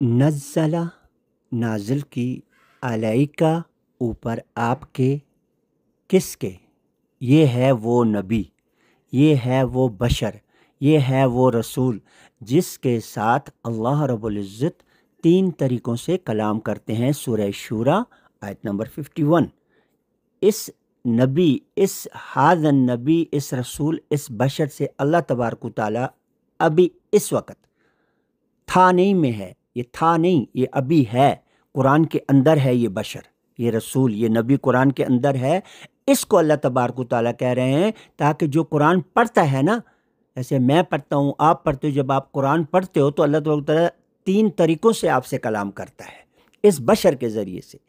नज़्ज़ला नाजिल की अलैका ऊपर आपके, किसके? ये है वो नबी, ये है वो बशर, ये है वो रसूल जिसके साथ अल्लाह रब्बुल इज़्ज़त 3 तरीक़ों से कलाम करते हैं। सूरह शूरा आयत नंबर 51। इस नबी, इस हाज़न नबी, इस रसूल, इस बशर से अल्लाह तबारक व तआला अभी इस वक़्त था नहीं में है, ये था नहीं, ये अभी है, कुरान के अंदर है। ये बशर, ये रसूल, ये नबी कुरान के अंदर है। इसको अल्लाह तबारक व तआला कह रहे हैं ताकि जो कुरान पढ़ता है ना, जैसे मैं पढ़ता हूँ, आप पढ़ते हो, जब आप कुरान पढ़ते हो तो अल्लाह तबारक व तआला 3 तरीक़ों से आपसे कलाम करता है इस बशर के ज़रिए से।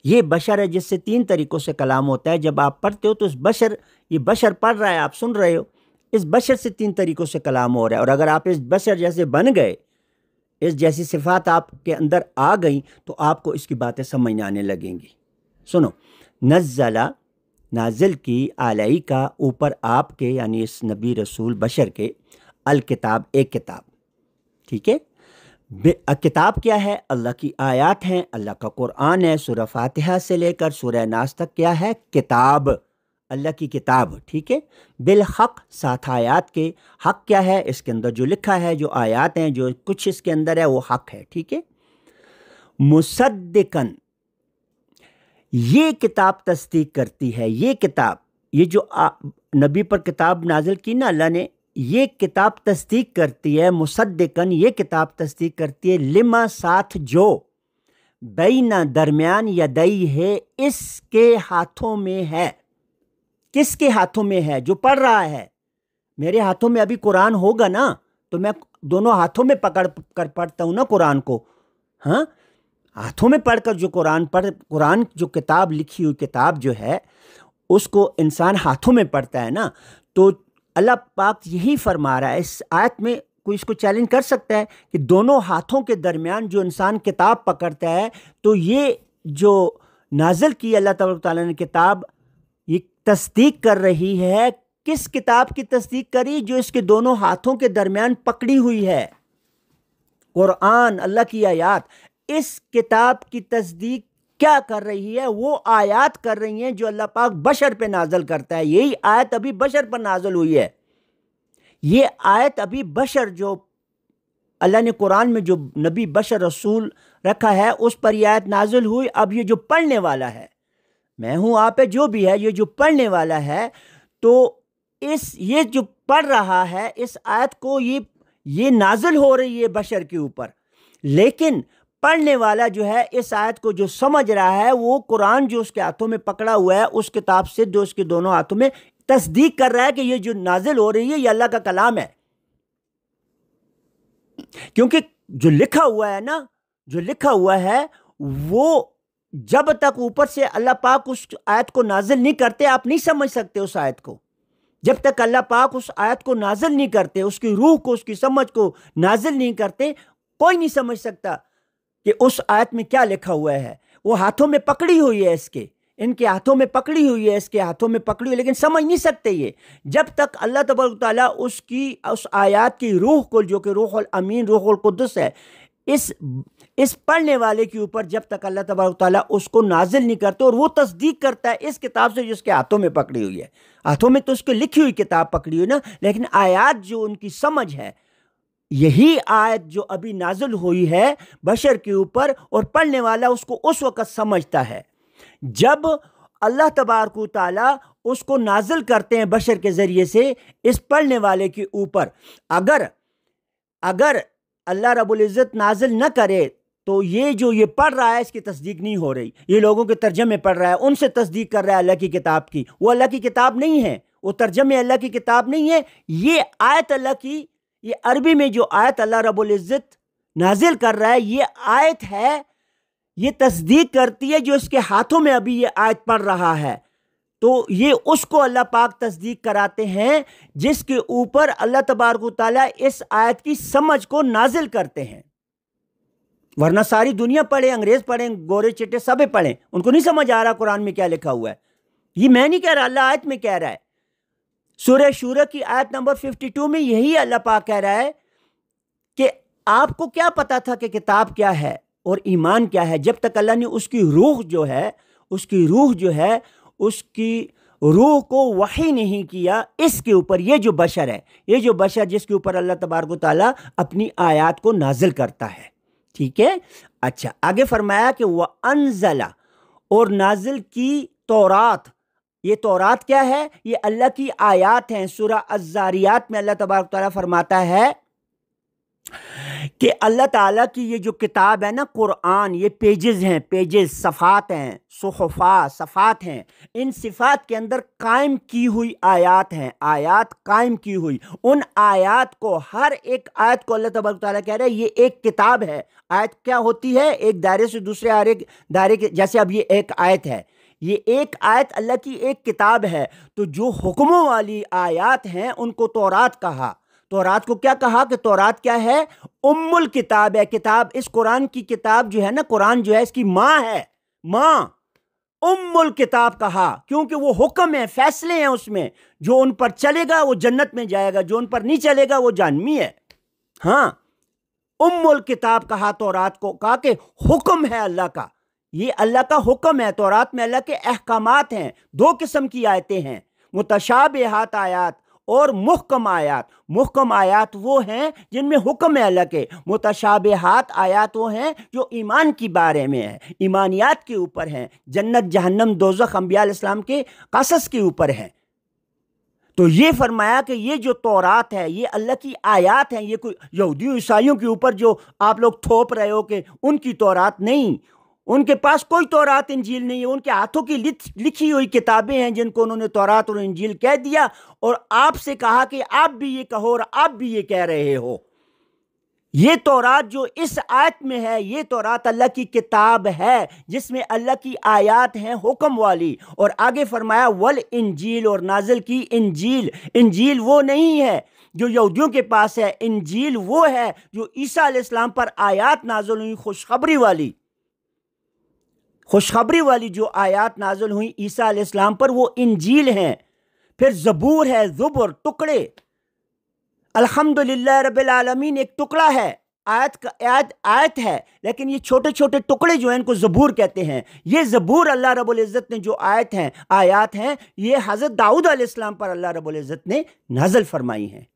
ये बशर है जिससे 3 तरीक़ों से कलाम होता है। जब आप पढ़ते हो तो इस बशर, ये बशर पढ़ रहा है, आप सुन रहे हो, इस बशर से 3 तरीक़ों से कलाम हो रहा है। और अगर आप इस बशर जैसे बन गए, इस जैसी सिफ़ात आपके अंदर आ गई, तो आपको इसकी बातें समझ में आने लगेंगी। सुनो, नज़्ज़ला नाजिल की अलैका ऊपर आपके, यानी इस नबी रसूल बशर के, अल किताब एक किताब, ठीक है। किताब क्या है? अल्लाह की आयात हैं, अल्लाह का कुरान है। सूरह फातिहा से लेकर सूरह नास तक क्या है? किताब, अल्लाह की किताब, ठीक है। बिल हक़, 7 आयात के। हक़ क्या है? इसके अंदर जो लिखा है, जो आयात हैं, जो कुछ इसके अंदर है, वो हक़ है, ठीक है। मुसद्दिकन, ये किताब तस्दीक करती है। ये किताब, ये जो नबी पर किताब नाजिल की ना अल्लाह ने, ये किताब तस्दीक करती है। मुसद्दिकन, ये किताब तस्दीक करती है। लिमा, साथ जो, बैना, दरमियान, यदई है, इसके हाथों में है। किसके हाथों में है? जो पढ़ रहा है। मेरे हाथों में अभी कुरान होगा ना, तो मैं दोनों हाथों में पकड़ कर पढ़ता हूँ ना कुरान को। हाँ, हाथों में पढ़कर जो कुरान जो किताब, लिखी हुई किताब जो है, उसको इंसान हाथों में पढ़ता है ना। तो अल्लाह पाक यही फरमा रहा है इस आयत में। कोई इसको चैलेंज कर सकता है कि दोनों हाथों के दरमियान जो इंसान किताब पकड़ता है, तो ये जो नाजिल की अल्लाह तबारक तआला ने किताब, ये तस्दीक कर रही है। किस किताब की तस्दीक करी? जो इसके दोनों हाथों के दरमियान पकड़ी हुई है, कुरान, अल्लाह की आयात। इस किताब की तस्दीक क्या कर रही है? वो आयात कर रही हैं जो अल्लाह पाक बशर पे नाजल करता है। यही आयत अभी बशर पर नाजल हुई है। ये आयत अभी बशर, जो अल्लाह ने कुरान में जो नबी बशर रसूल रखा है, उस पर यह आयत नाजल हुई। अब ये जो पढ़ने वाला है, मैं हूं, आप है, जो भी है, ये जो पढ़ने वाला है, तो ये जो पढ़ रहा है इस आयत को, ये नाजिल हो रही है बशर के ऊपर। लेकिन पढ़ने वाला जो है, इस आयत को जो समझ रहा है, वो कुरान जो उसके हाथों में पकड़ा हुआ है, उस किताब से जो उसके दोनों हाथों में, तस्दीक कर रहा है कि ये जो नाजिल हो रही है, ये अल्लाह का कलाम है। क्योंकि जो लिखा हुआ है ना, जो लिखा हुआ है, वो जब तक ऊपर से अल्लाह पाक उस आयत को नाजिल नहीं करते, आप नहीं समझ सकते उस आयत को। जब तक अल्लाह पाक उस आयत को नाजिल नहीं करते, उसकी रूह को, उसकी समझ को नाजिल नहीं करते, कोई नहीं समझ सकता कि उस आयत में क्या लिखा हुआ है। वो हाथों में पकड़ी हुई है, इसके, इनके हाथों में पकड़ी हुई है, इसके हाथों में पकड़ी हुई, लेकिन समझ नहीं सकते ये, जब तक अल्लाह तबारक तआला उस आयत की रूह को, जो कि रूहुल अमीन, रूहुल कुद्दुस है, इस पढ़ने वाले के ऊपर, जब तक अल्लाह तबारक तआला उसको नाजिल नहीं करते, और वो तस्दीक करता है इस किताब से जिसके हाथों में पकड़ी हुई है। हाथों में तो उसकी लिखी हुई किताब पकड़ी हुई ना, लेकिन आयत जो उनकी समझ है, यही आयत जो अभी नाजिल हुई है बशर के ऊपर, और पढ़ने वाला उसको उस वक़्त समझता है जब अल्लाह तबारक व तआला उसको नाजिल करते हैं बशर के ज़रिए से इस पढ़ने वाले के ऊपर। अगर अल्लाह रब्बुल इज़्ज़त नाजिल न करे, तो ये पढ़ रहा है, इसकी तस्दीक नहीं हो रही। ये लोगों के तर्जमे पढ़ रहा है, उनसे तस्दीक कर रहा है अल्लाह की किताब की। वो अल्लाह की किताब नहीं है, वो तर्जमे अल्लाह की किताब नहीं है। ये आयत अल्लाह की, ये अरबी में जो आयत अल्लाह रब्बुल इज़्ज़त नाजिल कर रहा है, ये आयत है, ये तस्दीक करती है जो इसके हाथों में अभी ये आयत पढ़ रहा है। तो ये उसको अल्लाह पाक तस्दीक कराते हैं जिसके ऊपर अल्लाह तबारक व तआला इस आयत की समझ को नाजिल करते हैं। वरना सारी दुनिया पढ़े, अंग्रेज पढ़े, गोरे चिट्टे सभी पढ़े, उनको नहीं समझ आ रहा कुरान में क्या लिखा हुआ है। ये मैं नहीं कह रहा, अल्लाह आयत में कह रहा है। सूरह शूरा की आयत नंबर 52 में यही अल्लाह पाक कह रहा है कि आपको क्या पता था कि किताब क्या है और ईमान क्या है, जब तक अल्लाह ने उसकी रूह जो है उसकी रूह को वही नहीं किया इसके ऊपर। ये जो बशर जिसके ऊपर अल्लाह तबारक व तआला अपनी आयत को नाजिल करता है, ठीक है। अच्छा, आगे फरमाया कि वह अनज़ला, और नाजिल की तौरात। ये तौरात क्या है? ये अल्लाह की आयत हैं। सूरह अज़्ज़ारियात में अल्लाह तबारक व तआला फरमाता है कि अल्लाह ताला की ये जो किताब है ना कुरान, ये पेजेस सफ़ात हैं, सफ़ात हैं। इन सिफ़ात के अंदर कायम की हुई आयत कायम की हुई। उन आयत को, हर एक आयत को अल्लाह तबारक व तआला कह रहा है ये एक किताब है। आयत क्या होती है? एक दायरे से दूसरे दायरे के, जैसे अब ये एक आयत है, ये एक आयत अल्लाह की एक किताब है। तो जो हुक्मों वाली आयत हैं उनको तौरात कहा। तौरात को क्या कहा कि तौरात क्या है? उम्मुल किताब है। किताब, इस कुरान की किताब जो है ना, कुरान जो है इसकी माँ है, माँ। उम्मुल किताब कहा क्योंकि वो हुक्म है, फैसले हैं उसमें। जो उन पर चलेगा वो जन्नत में जाएगा, जो उन पर नहीं चलेगा वो जहन्नमी है। हाँ, उम्मुल किताब कहा तौरात को, कहा कि हुक्म है अल्लाह का, ये अल्लाह का हुक्म है। तौरात में अल्लाह के अहकामात हैं। दो किस्म की आयतें हैं, मुतशाबिहात आयात और मुहकम आयात। मुहकम आयात वो हैं जिनमें हुक्म है अल्लाह के। मुतशाबिहात आयात वो हैं जो ईमान की बारे में है, ईमानियात के ऊपर हैं, जन्नत जहन्नम दोज़ख अंबिया अलैहिस्सलाम के क़सस के ऊपर हैं। तो ये फरमाया कि ये जो तौरात है ये अल्लाह की आयात हैं। ये कोई यहूदियों ईसाइयों के ऊपर जो आप लोग थोप रहे हो कि उनकी तौरात नहीं, उनके पास कोई तौरात इंजील नहीं है। उनके हाथों की लिखी हुई किताबें हैं जिनको उन्होंने तौरात और इंजील कह दिया, और आपसे कहा कि आप भी ये कहो और आप भी ये कह रहे हो। ये तौरात जो इस आयत में है, ये तौरात अल्लाह की किताब है जिसमें अल्लाह की आयत हैं हुक्म वाली। और आगे फरमाया वल इंजील, और नाजिल की इंजील। इंजील वो नहीं है जो यहूदियों के पास है, इंजील वो है जो ईसा अलैहिस्सलाम पर आयत नाजिल हुई, खुशखबरी वाली जो आयत नाजिल हुई ईसा अलैहिस्सलाम पर, वो इंजील हैं। फिर ज़बूर है, ज़ुबर टुकड़े। अल्हम्दुलिल्लाह रब्बिल आलमीन एक टुकड़ा है, आयत है, लेकिन ये छोटे छोटे टुकड़े जो हैं इनको ज़बूर कहते हैं। ये ज़बूर अल्लाह रब्बुल इज़्ज़त ने जो आयत हैं, ये हज़रत दाऊद अलैहिस्सलाम पर अल्लाह रब्बुल इज़्ज़त ने नाज़िल फरमाई हैं।